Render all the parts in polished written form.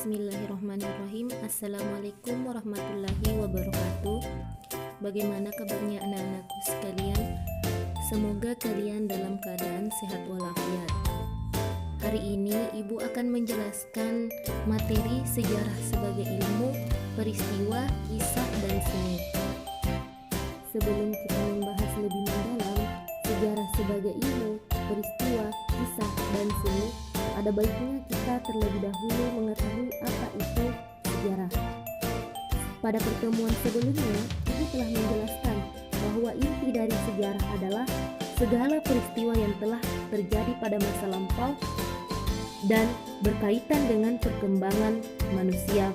Bismillahirrahmanirrahim. Assalamualaikum warahmatullahi wabarakatuh. Bagaimana kabarnya anak-anakku sekalian? Semoga kalian dalam keadaan sehat walafiat. Hari ini ibu akan menjelaskan materi sejarah sebagai ilmu, peristiwa, kisah, dan seni. Sebelum kita membahas lebih mendalam sejarah sebagai ilmu, peristiwa, kisah, dan seni, ada baiknya kita terlebih dahulu mengetahui apa itu sejarah. Pada pertemuan sebelumnya, ibu telah menjelaskan bahwa inti dari sejarah adalah segala peristiwa yang telah terjadi pada masa lampau dan berkaitan dengan perkembangan manusia.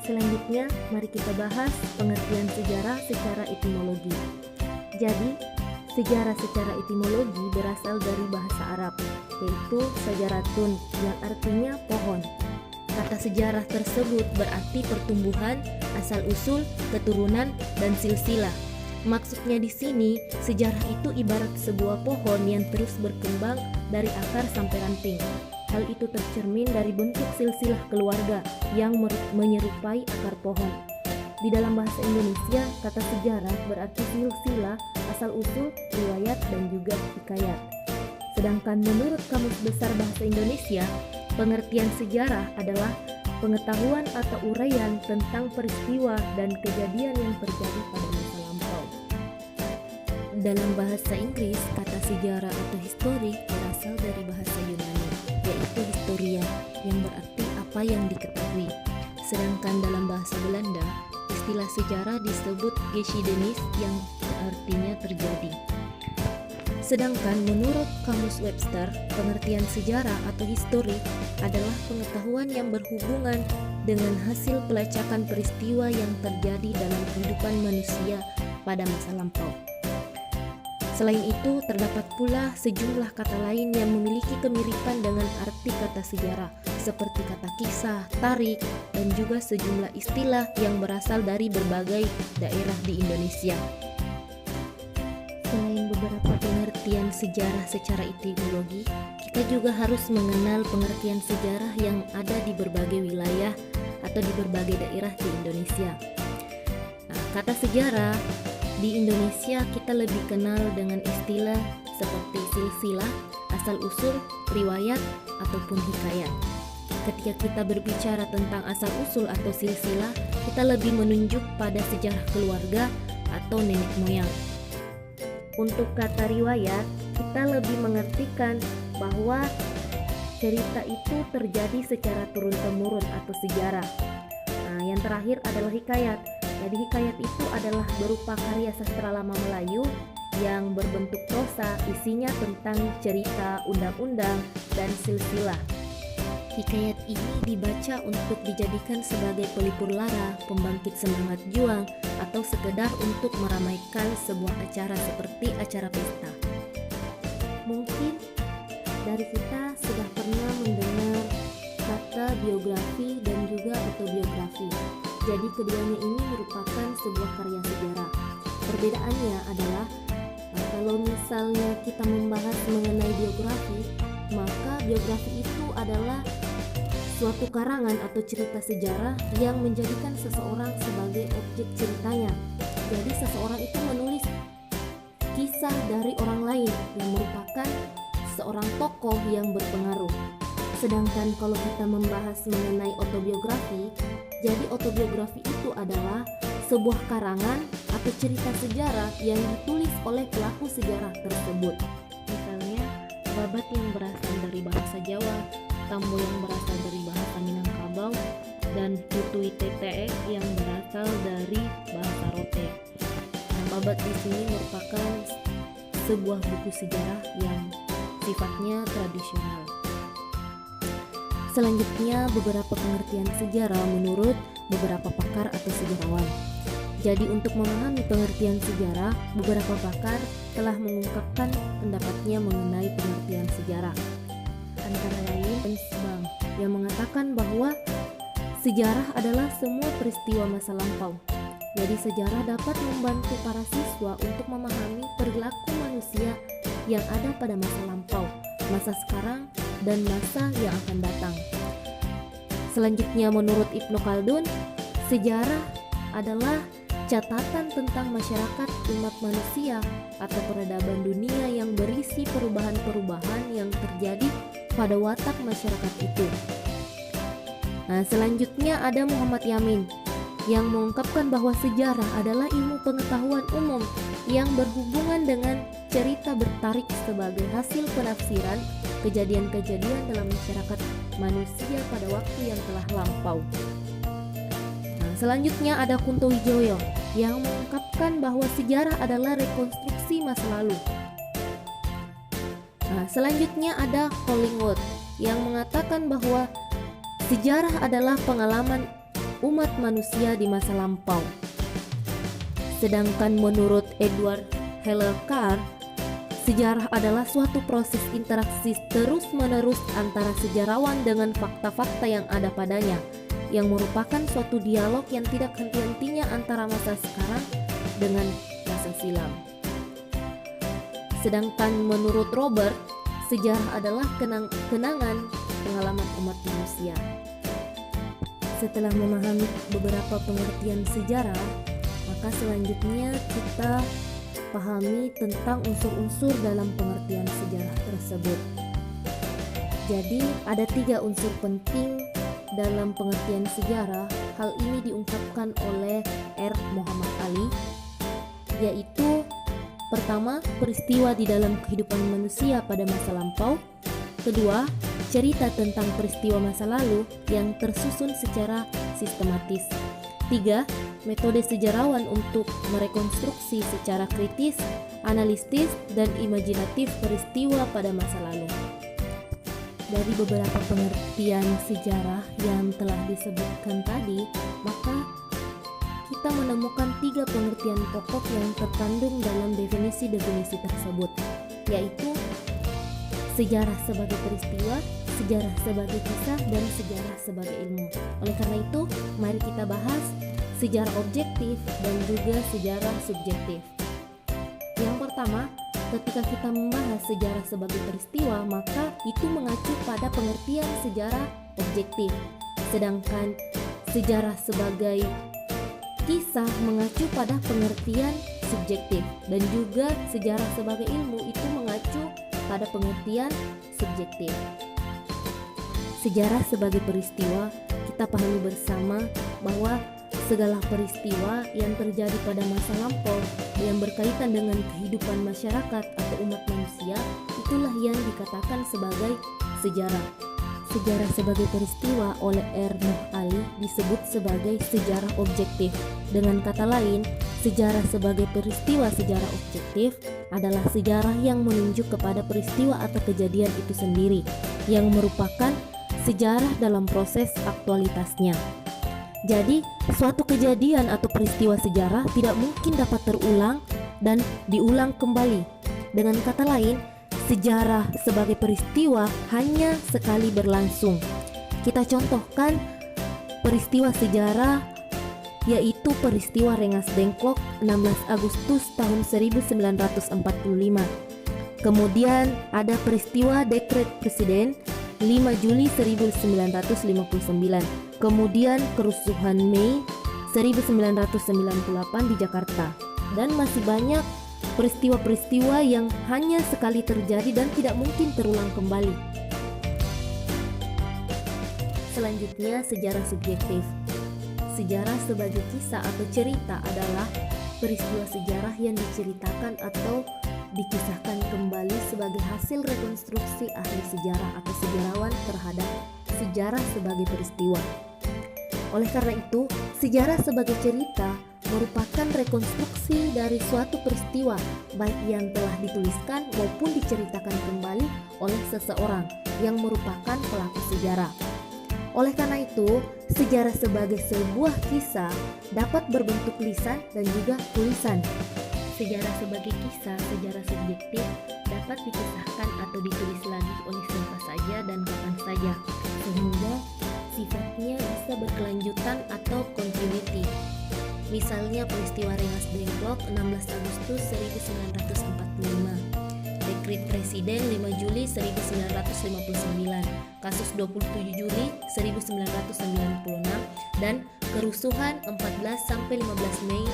Selanjutnya, mari kita bahas pengertian sejarah secara etimologi. Jadi, sejarah secara etimologi berasal dari bahasa Arab, yaitu sajaratun, yang artinya pohon. Kata sejarah tersebut berarti pertumbuhan, asal-usul, keturunan, dan silsilah. Maksudnya di sini, sejarah itu ibarat sebuah pohon yang terus berkembang dari akar sampai ranting. Hal itu tercermin dari bentuk silsilah keluarga yang menyerupai akar pohon. Di dalam bahasa Indonesia, kata sejarah berarti silsilah, asal-usul, riwayat, dan juga hikayat. Sedangkan menurut Kamus Besar Bahasa Indonesia, pengertian sejarah adalah pengetahuan atau uraian tentang peristiwa dan kejadian yang terjadi pada masa lampau. Dalam bahasa Inggris, kata sejarah atau history berasal dari bahasa Yunani, yaitu historia, yang berarti apa yang diketahui. Sedangkan dalam bahasa Belanda, istilah sejarah disebut geschiedenis yang artinya terjadi. Sedangkan menurut Kamus Webster, pengertian sejarah atau histori adalah pengetahuan yang berhubungan dengan hasil pelacakan peristiwa yang terjadi dalam kehidupan manusia pada masa lampau. Selain itu, terdapat pula sejumlah kata lain yang memiliki kemiripan dengan arti kata sejarah, seperti kata kisah, tarik, dan juga sejumlah istilah yang berasal dari berbagai daerah di Indonesia. Selain beberapa pengertian sejarah secara etimologi, kita juga harus mengenal pengertian sejarah yang ada di berbagai wilayah atau di berbagai daerah di Indonesia. Kata sejarah di Indonesia kita lebih kenal dengan istilah seperti silsilah, asal-usul, riwayat, ataupun hikayat. Ketika kita berbicara tentang asal-usul atau silsilah, kita lebih menunjuk pada sejarah keluarga atau nenek moyang. Untuk kata riwayat, kita lebih mengartikan bahwa cerita itu terjadi secara turun-temurun atau sejarah. Yang terakhir adalah hikayat. Jadi hikayat itu adalah berupa karya sastra lama Melayu yang berbentuk prosa, isinya tentang cerita, undang-undang, dan silsilah. Hikayat ini dibaca untuk dijadikan sebagai pelipur lara, pembangkit semangat juang, atau sekedar untuk meramaikan sebuah acara seperti acara pesta. Mungkin dari kita sudah pernah mendengar kata biografi dan juga autobiografi. Jadi keduanya ini merupakan sebuah karya sejarah. Perbedaannya adalah kalau misalnya kita membahas mengenai biografi, maka biografi itu adalah suatu karangan atau cerita sejarah yang menjadikan seseorang sebagai objek ceritanya. Jadi seseorang itu menulis kisah dari orang lain yang merupakan seorang tokoh yang berpengaruh. Sedangkan kalau kita membahas mengenai autobiografi, jadi autobiografi itu adalah sebuah karangan atau cerita sejarah yang ditulis oleh pelaku sejarah tersebut. Misalnya, Babat yang berasal dari bahasa Jawa, Tambo yang berasal dari bahasa Minangkabau, dan Tutui Tete yang berasal dari bahasa Rote. Babat di sini merupakan sebuah buku sejarah yang sifatnya tradisional. Selanjutnya, beberapa pengertian sejarah menurut beberapa pakar atau sejarawan. Jadi untuk memahami pengertian sejarah, beberapa pakar telah mengungkapkan pendapatnya mengenai pengertian sejarah. Antara lain, Ernst Bang yang mengatakan bahwa sejarah adalah semua peristiwa masa lampau. Jadi sejarah dapat membantu para siswa untuk memahami perilaku manusia yang ada pada masa lampau, masa sekarang, dan masa yang akan datang. Selanjutnya menurut Ibnu Khaldun, sejarah adalah catatan tentang masyarakat umat manusia atau peradaban dunia yang berisi perubahan-perubahan yang terjadi pada watak masyarakat itu. Nah, selanjutnya ada Muhammad Yamin yang mengungkapkan bahwa sejarah adalah ilmu pengetahuan umum yang berhubungan dengan cerita bertarik sebagai hasil penafsiran kejadian-kejadian dalam masyarakat manusia pada waktu yang telah lampau. Nah, selanjutnya ada Kunto Wijoyo yang mengungkapkan bahwa sejarah adalah rekonstruksi masa lalu. Nah, selanjutnya ada Collingwood yang mengatakan bahwa sejarah adalah pengalaman umat manusia di masa lampau. Sedangkan menurut Edward Heller Carr, sejarah adalah suatu proses interaksi terus-menerus antara sejarawan dengan fakta-fakta yang ada padanya, yang merupakan suatu dialog yang tidak henti-hentinya antara masa sekarang dengan masa silam. Sedangkan menurut Robert, sejarah adalah kenangan pengalaman umat manusia. Setelah memahami beberapa pengertian sejarah, maka selanjutnya kita pahami tentang unsur-unsur dalam pengertian sejarah tersebut. Jadi ada 3 unsur penting dalam pengertian sejarah. Hal ini diungkapkan oleh R. Muhammad Ali, yaitu pertama, peristiwa di dalam kehidupan manusia pada masa lampau. Kedua, cerita tentang peristiwa masa lalu yang tersusun secara sistematis. 3. Metode sejarawan untuk merekonstruksi secara kritis, analitis, dan imajinatif peristiwa pada masa lalu. Dari beberapa pengertian sejarah yang telah disebutkan tadi, maka kita menemukan 3 pengertian pokok yang terkandung dalam definisi-definisi tersebut, yaitu sejarah sebagai peristiwa, sejarah sebagai kisah, dan sejarah sebagai ilmu. Oleh karena itu, mari kita bahas sejarah objektif dan juga sejarah subjektif. Yang pertama, ketika kita membahas sejarah sebagai peristiwa, maka itu mengacu pada pengertian sejarah objektif. Sedangkan sejarah sebagai kisah mengacu pada pengertian subjektif, dan juga sejarah sebagai ilmu itu mengacu pada pengertian subjektif. Sejarah sebagai peristiwa, kita pahami bersama bahwa segala peristiwa yang terjadi pada masa lampau yang berkaitan dengan kehidupan masyarakat atau umat manusia, itulah yang dikatakan sebagai sejarah. Sejarah sebagai peristiwa oleh R. Nuh Ali disebut sebagai sejarah objektif. Dengan kata lain, sejarah sebagai peristiwa sejarah objektif adalah sejarah yang menunjuk kepada peristiwa atau kejadian itu sendiri, yang merupakan sejarah dalam proses aktualitasnya. Jadi, suatu kejadian atau peristiwa sejarah tidak mungkin dapat terulang dan diulang kembali. Dengan kata lain, sejarah sebagai peristiwa hanya sekali berlangsung. Kita contohkan peristiwa sejarah, yaitu peristiwa Rengas Dengklok 16 Agustus tahun 1945. Kemudian ada peristiwa Dekret Presiden 5 Juli 1959. Kemudian kerusuhan Mei 1998 di Jakarta. Dan masih banyak peristiwa-peristiwa yang hanya sekali terjadi dan tidak mungkin terulang kembali. Selanjutnya, sejarah subjektif. Sejarah sebagai kisah atau cerita adalah peristiwa sejarah yang diceritakan atau dikisahkan kembali sebagai hasil rekonstruksi ahli sejarah atau sejarawan terhadap sejarah sebagai peristiwa. Oleh karena itu, sejarah sebagai cerita merupakan rekonstruksi dari suatu peristiwa, baik yang telah dituliskan maupun diceritakan kembali oleh seseorang yang merupakan pelaku sejarah. Oleh karena itu, sejarah sebagai sebuah kisah dapat berbentuk lisan dan juga tulisan. Sejarah sebagai kisah, sejarah subjektif dapat dikisahkan atau ditulis lagi oleh siapa saja dan kapan saja, sehingga sifatnya bisa berkelanjutan atau continuity. Misalnya peristiwa Rengas Dengklok 16 Agustus 1945, Dekrit Presiden 5 Juli 1959, kasus 27 Juli 1996, dan kerusuhan 14-15 Mei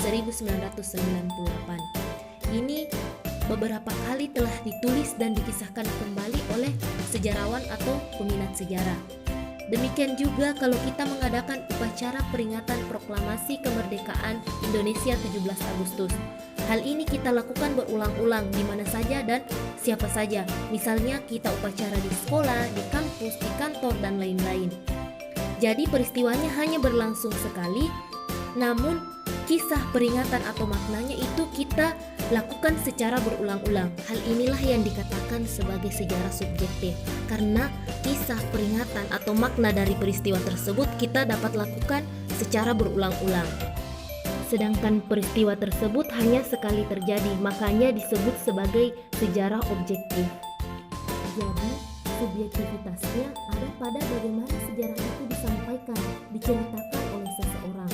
1998. Ini beberapa kali telah ditulis dan dikisahkan kembali oleh sejarawan atau peminat sejarah. Demikian juga kalau kita mengadakan upacara peringatan proklamasi kemerdekaan Indonesia 17 Agustus. Hal ini kita lakukan berulang-ulang di mana saja dan siapa saja. Misalnya kita upacara di sekolah, di kampus, di kantor, dan lain-lain. Jadi peristiwanya hanya berlangsung sekali, namun kisah peringatan atau maknanya itu kita lakukan secara berulang-ulang. Hal inilah yang dikatakan sebagai sejarah subjektif, karena kisah peringatan atau makna dari peristiwa tersebut kita dapat lakukan secara berulang-ulang. Sedangkan peristiwa tersebut hanya sekali terjadi, makanya disebut sebagai sejarah objektif. Jadi, subjektivitasnya ada pada bagaimana sejarah itu disampaikan, diceritakan oleh seseorang.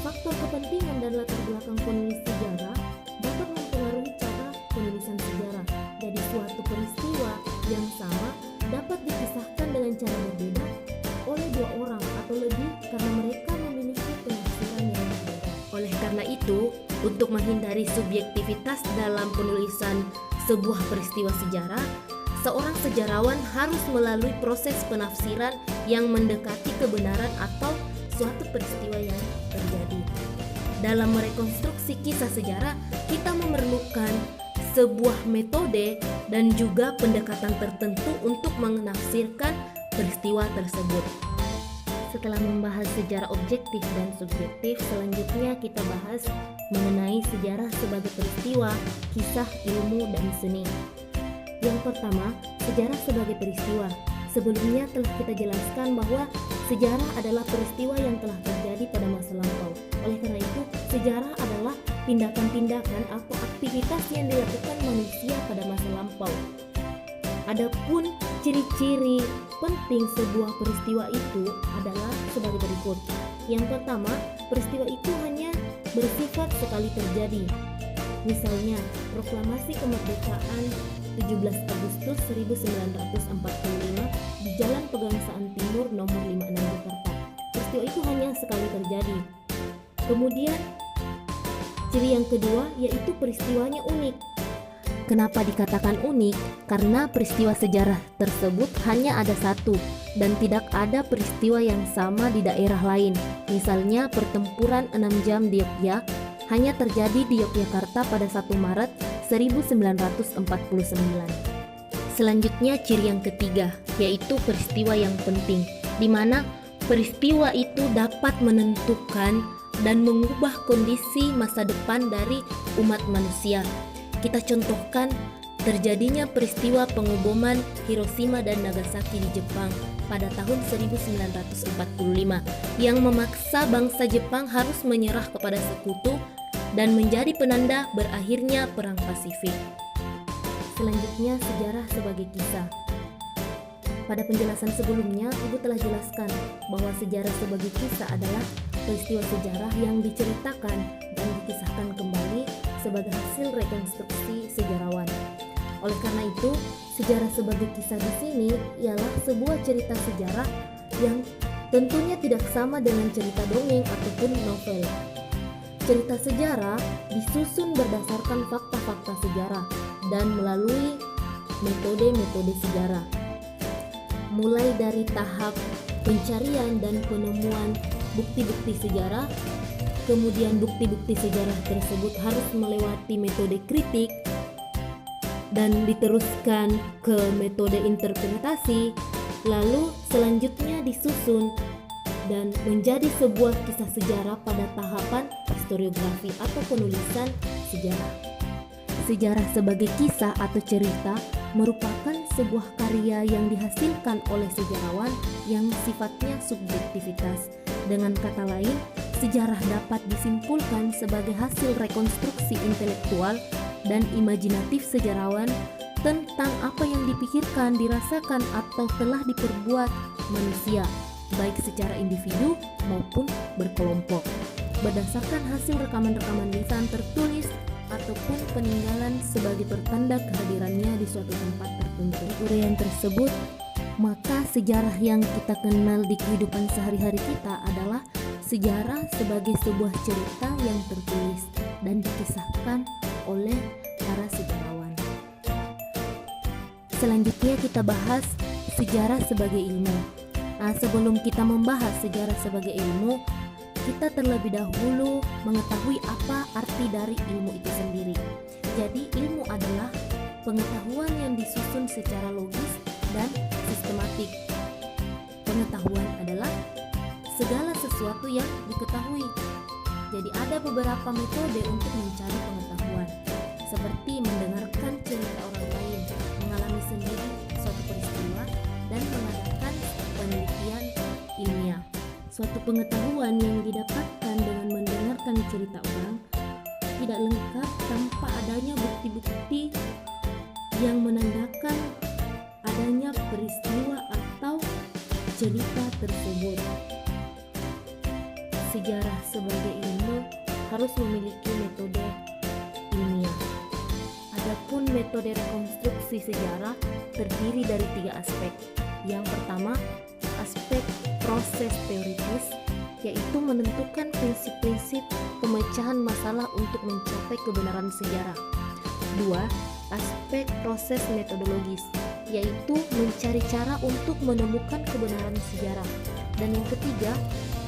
Faktor kepentingan dan latar belakang penulis sejarah dapat mempengaruhi cara penulisan sejarah. Jadi suatu peristiwa yang sama dapat dikisahkan dengan cara berbeda oleh dua orang atau lebih karena mereka memiliki penafsiran yang berbeda. Oleh karena itu, untuk menghindari subjektivitas dalam penulisan sebuah peristiwa sejarah, seorang sejarawan harus melalui proses penafsiran yang mendekati kebenaran atau suatu peristiwa yang terjadi. Dalam merekonstruksi kisah sejarah, kita memerlukan sebuah metode dan juga pendekatan tertentu untuk menafsirkan peristiwa tersebut. Setelah membahas sejarah objektif dan subjektif, selanjutnya kita bahas mengenai sejarah sebagai peristiwa, kisah, ilmu, dan seni. Yang pertama, sejarah sebagai peristiwa. Sebelumnya telah kita jelaskan bahwa sejarah adalah peristiwa yang telah terjadi pada masa lampau. Oleh karena itu, sejarah adalah tindakan-tindakan atau aktivitas yang dilakukan manusia pada masa lampau. Adapun ciri-ciri penting sebuah peristiwa itu adalah sebagai berikut. Yang pertama, peristiwa itu hanya bersifat sekali terjadi. Misalnya, proklamasi kemerdekaan 17 Agustus 1945 di Jalan Pegangsaan Timur nomor 56 Jakarta. Peristiwa itu hanya sekali terjadi. Kemudian, ciri yang kedua yaitu peristiwanya unik. Kenapa dikatakan unik? Karena peristiwa sejarah tersebut hanya ada satu dan tidak ada peristiwa yang sama di daerah lain. Misalnya pertempuran 6 jam di Yogyakarta hanya terjadi di Yogyakarta pada 1 Maret 1949. Selanjutnya ciri yang ketiga yaitu peristiwa yang penting, di mana peristiwa itu dapat menentukan dan mengubah kondisi masa depan dari umat manusia. Kita contohkan terjadinya peristiwa pengoboman Hiroshima dan Nagasaki di Jepang pada tahun 1945 yang memaksa bangsa Jepang harus menyerah kepada sekutu dan menjadi penanda berakhirnya Perang Pasifik. Selanjutnya, sejarah sebagai kisah. Pada penjelasan sebelumnya, Ibu telah jelaskan bahwa sejarah sebagai kisah adalah peristiwa sejarah yang diceritakan dan dikisahkan kembali sebagai hasil rekonstruksi sejarawan. Oleh karena itu, sejarah sebagai kisah di sini ialah sebuah cerita sejarah yang tentunya tidak sama dengan cerita dongeng ataupun novel. Cerita sejarah disusun berdasarkan fakta-fakta sejarah dan melalui metode-metode sejarah. Mulai dari tahap pencarian dan penemuan bukti-bukti sejarah, kemudian bukti-bukti sejarah tersebut harus melewati metode kritik dan diteruskan ke metode interpretasi, lalu selanjutnya disusun dan menjadi sebuah kisah sejarah pada tahapan historiografi atau penulisan sejarah. Sejarah sebagai kisah atau cerita merupakan sebuah karya yang dihasilkan oleh sejarawan yang sifatnya subjektivitas. Dengan kata lain, sejarah dapat disimpulkan sebagai hasil rekonstruksi intelektual dan imajinatif sejarawan tentang apa yang dipikirkan, dirasakan, atau telah diperbuat manusia, baik secara individu maupun berkelompok, berdasarkan hasil rekaman-rekaman lisan tertulis ataupun peninggalan sebagai pertanda kehadirannya di suatu tempat tertentu. Uraian tersebut, maka sejarah yang kita kenal di kehidupan sehari-hari kita adalah sejarah sebagai sebuah cerita yang tertulis dan dikisahkan oleh para sejarawan. Selanjutnya kita bahas sejarah sebagai ilmu. Nah, sebelum kita membahas sejarah sebagai ilmu, kita terlebih dahulu mengetahui apa arti dari ilmu itu sendiri. Jadi ilmu adalah pengetahuan yang disusun secara logis dan sistematik. Pengetahuan adalah segala sesuatu yang diketahui. Jadi ada beberapa metode untuk mencari pengetahuan, seperti mendengarkan cerita orang lain, mengalami sendiri suatu peristiwa, dan mengadakan penelitian ilmiah. Suatu pengetahuan yang didapatkan dengan mendengarkan cerita orang tidak lengkap tanpa adanya bukti-bukti yang menandakan adanya peristiwa atau cerita tersebut. Sejarah sebagai ilmu harus memiliki metode ilmiah. Adapun metode rekonstruksi sejarah terdiri dari 3 aspek. Yang pertama, aspek proses teoritis, yaitu menentukan prinsip-prinsip pemecahan masalah untuk mencapai kebenaran sejarah. 2. Aspek proses metodologis, yaitu mencari cara untuk menemukan kebenaran sejarah. Dan yang ketiga,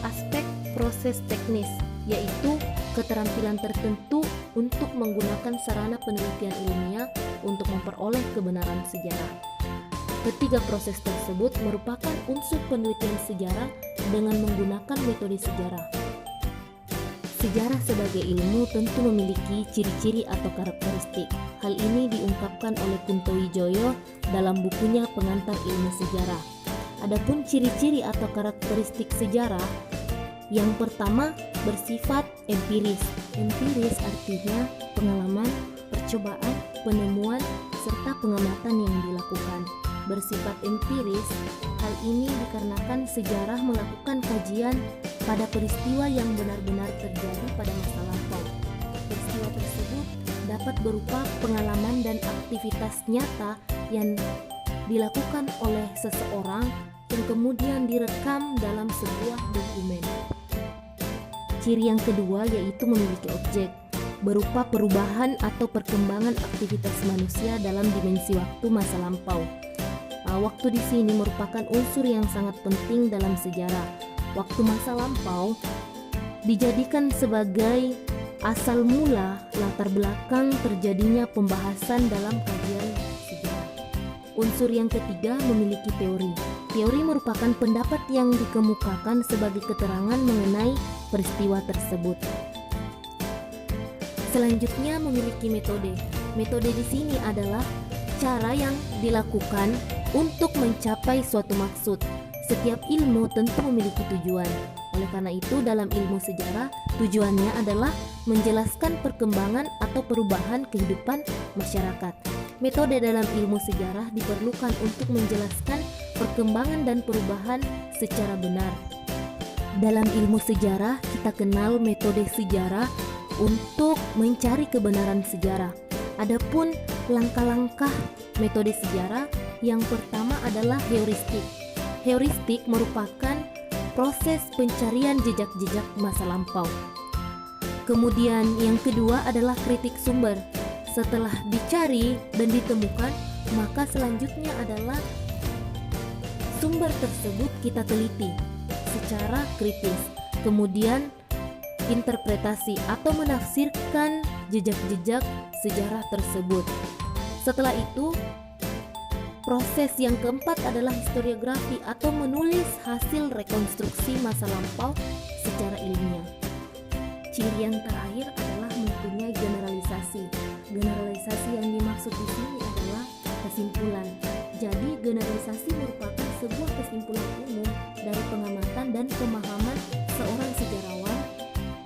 aspek proses teknis, yaitu keterampilan tertentu untuk menggunakan sarana penelitian ilmiah untuk memperoleh kebenaran sejarah. Ketiga proses tersebut merupakan unsur penelitian sejarah dengan menggunakan metode sejarah. Sejarah sebagai ilmu tentu memiliki ciri-ciri atau karakteristik. Hal ini diungkapkan oleh Kunto Wijoyo dalam bukunya Pengantar Ilmu Sejarah. Adapun ciri-ciri atau karakteristik sejarah, yang pertama bersifat empiris. Empiris artinya pengalaman, percobaan, penemuan, serta pengamatan yang dilakukan. Bersifat empiris, hal ini dikarenakan sejarah melakukan kajian pada peristiwa yang benar-benar terjadi pada masa lampau. Peristiwa tersebut dapat berupa pengalaman dan aktivitas nyata yang dilakukan oleh seseorang yang kemudian direkam dalam sebuah dokumen. Ciri yang kedua yaitu memiliki objek, berupa perubahan atau perkembangan aktivitas manusia dalam dimensi waktu masa lampau. Waktu di sini merupakan unsur yang sangat penting dalam sejarah. Waktu masa lampau dijadikan sebagai asal mula latar belakang terjadinya pembahasan dalam kajian sejarah. Unsur yang ketiga memiliki teori. Teori merupakan pendapat yang dikemukakan sebagai keterangan mengenai peristiwa tersebut. Selanjutnya memiliki metode. Metode di sini adalah cara yang dilakukan untuk mencapai suatu maksud. Setiap ilmu tentu memiliki tujuan. Oleh karena itu, dalam ilmu sejarah, tujuannya adalah menjelaskan perkembangan atau perubahan kehidupan masyarakat. Metode dalam ilmu sejarah diperlukan untuk menjelaskan perkembangan dan perubahan secara benar. Dalam ilmu sejarah, kita kenal metode sejarah untuk mencari kebenaran sejarah. Adapun langkah-langkah metode sejarah, yang pertama adalah heuristik. Heuristik merupakan proses pencarian jejak-jejak masa lampau. Kemudian yang kedua adalah kritik sumber. Setelah dicari dan ditemukan, maka selanjutnya adalah sumber tersebut kita teliti secara kritis. Kemudian interpretasi atau menafsirkan jejak-jejak sejarah tersebut. Setelah itu, proses yang keempat adalah historiografi atau menulis hasil rekonstruksi masa lampau secara ilmiah. Ciri yang terakhir adalah mempunyai generalisasi. Generalisasi yang dimaksud di sini adalah kesimpulan. Jadi generalisasi merupakan sebuah kesimpulan umum dari pengamatan dan pemahaman seorang sejarawan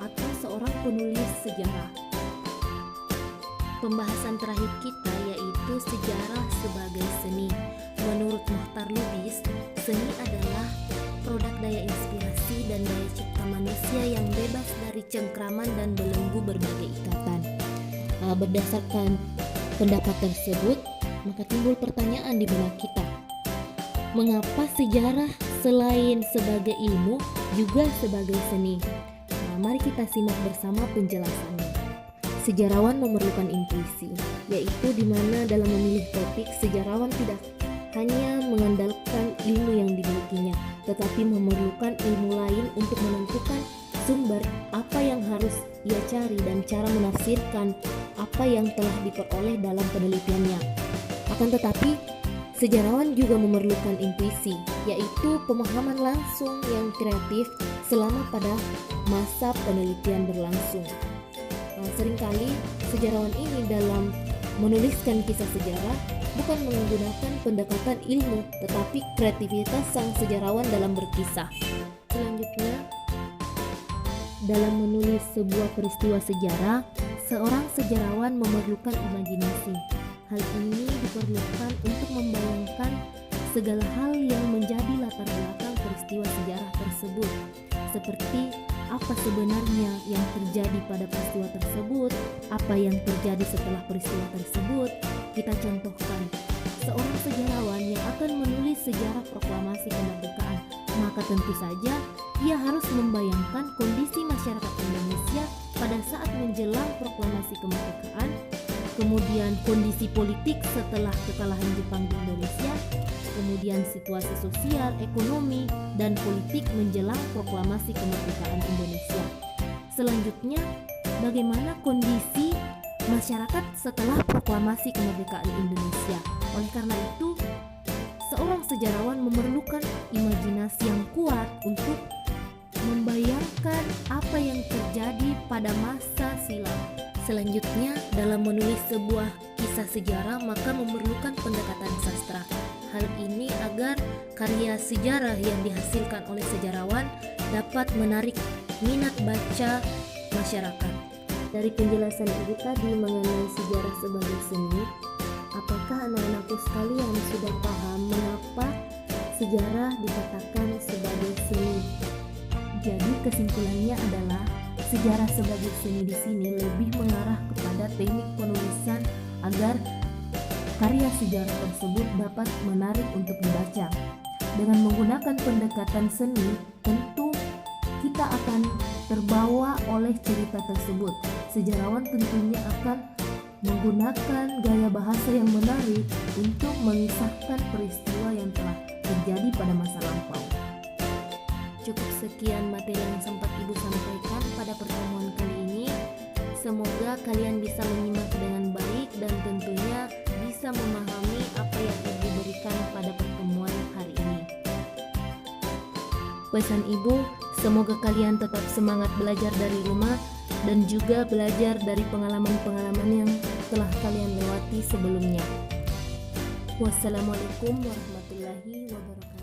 atau seorang penulis sejarah. Pembahasan terakhir kita yaitu sejarah sebagai seni. Menurut Mohtar Lubis, seni adalah produk daya inspirasi dan daya cipta manusia yang bebas dari cengkraman dan belenggu berbagai ikatan. Berdasarkan pendapat tersebut, maka timbul pertanyaan di benak kita. Mengapa sejarah selain sebagai ilmu juga sebagai seni? Mari kita simak bersama penjelasannya. Sejarawan memerlukan intuisi, yaitu di mana dalam memilih topik, sejarawan tidak hanya mengandalkan ilmu yang dimilikinya, tetapi memerlukan ilmu lain untuk menentukan sumber apa yang harus ia cari dan cara menafsirkan apa yang telah diperoleh dalam penelitiannya. Akan tetapi, sejarawan juga memerlukan intuisi, yaitu pemahaman langsung yang kreatif selama pada masa penelitian berlangsung. Seringkali sejarawan ini dalam menuliskan kisah sejarah bukan menggunakan pendekatan ilmu, tetapi kreativitas sang sejarawan dalam berkisah. Selanjutnya, dalam menulis sebuah peristiwa sejarah, seorang sejarawan memerlukan imajinasi. Hal ini diperlukan untuk membayangkan segala hal yang menjadi latar belakang peristiwa sejarah tersebut, seperti apa sebenarnya yang terjadi pada peristiwa tersebut, apa yang terjadi setelah peristiwa tersebut. Kita contohkan, seorang sejarawan yang akan menulis sejarah proklamasi kemerdekaan, maka tentu saja ia harus membayangkan kondisi masyarakat Indonesia pada saat menjelang proklamasi kemerdekaan, kemudian kondisi politik setelah kekalahan Jepang di Indonesia, kemudian situasi sosial, ekonomi, dan politik menjelang proklamasi kemerdekaan Indonesia. Selanjutnya, bagaimana kondisi masyarakat setelah proklamasi kemerdekaan Indonesia. Oleh karena itu, seorang sejarawan memerlukan imajinasi yang kuat untuk membayangkan apa yang terjadi pada masa silam. Selanjutnya, dalam menulis sebuah kisah sejarah maka memerlukan pendekatan sastra. Hal ini agar karya sejarah yang dihasilkan oleh sejarawan dapat menarik minat baca masyarakat. Dari penjelasan Ibu tadi mengenai sejarah sebagai seni, apakah anak-anakku sekalian sudah paham mengapa sejarah dikatakan sebagai seni? Jadi kesimpulannya adalah sejarah sebagai seni di sini lebih mengarah kepada teknik penulisan agar karya sejarah tersebut dapat menarik untuk dibaca. Dengan menggunakan pendekatan seni, tentu kita akan terbawa oleh cerita tersebut. Sejarawan tentunya akan menggunakan gaya bahasa yang menarik untuk mengisahkan peristiwa yang telah terjadi pada masa lampau. Cukup sekian materi yang sempat Ibu sampaikan pada pertemuan kali ini. Semoga kalian bisa menyimak dengan baik dan tentunya bisa memahami apa yang Ibu berikan pada pertemuan hari ini. Pesan Ibu, semoga kalian tetap semangat belajar dari rumah dan juga belajar dari pengalaman-pengalaman yang telah kalian lewati sebelumnya. Wassalamualaikum warahmatullahi wabarakatuh.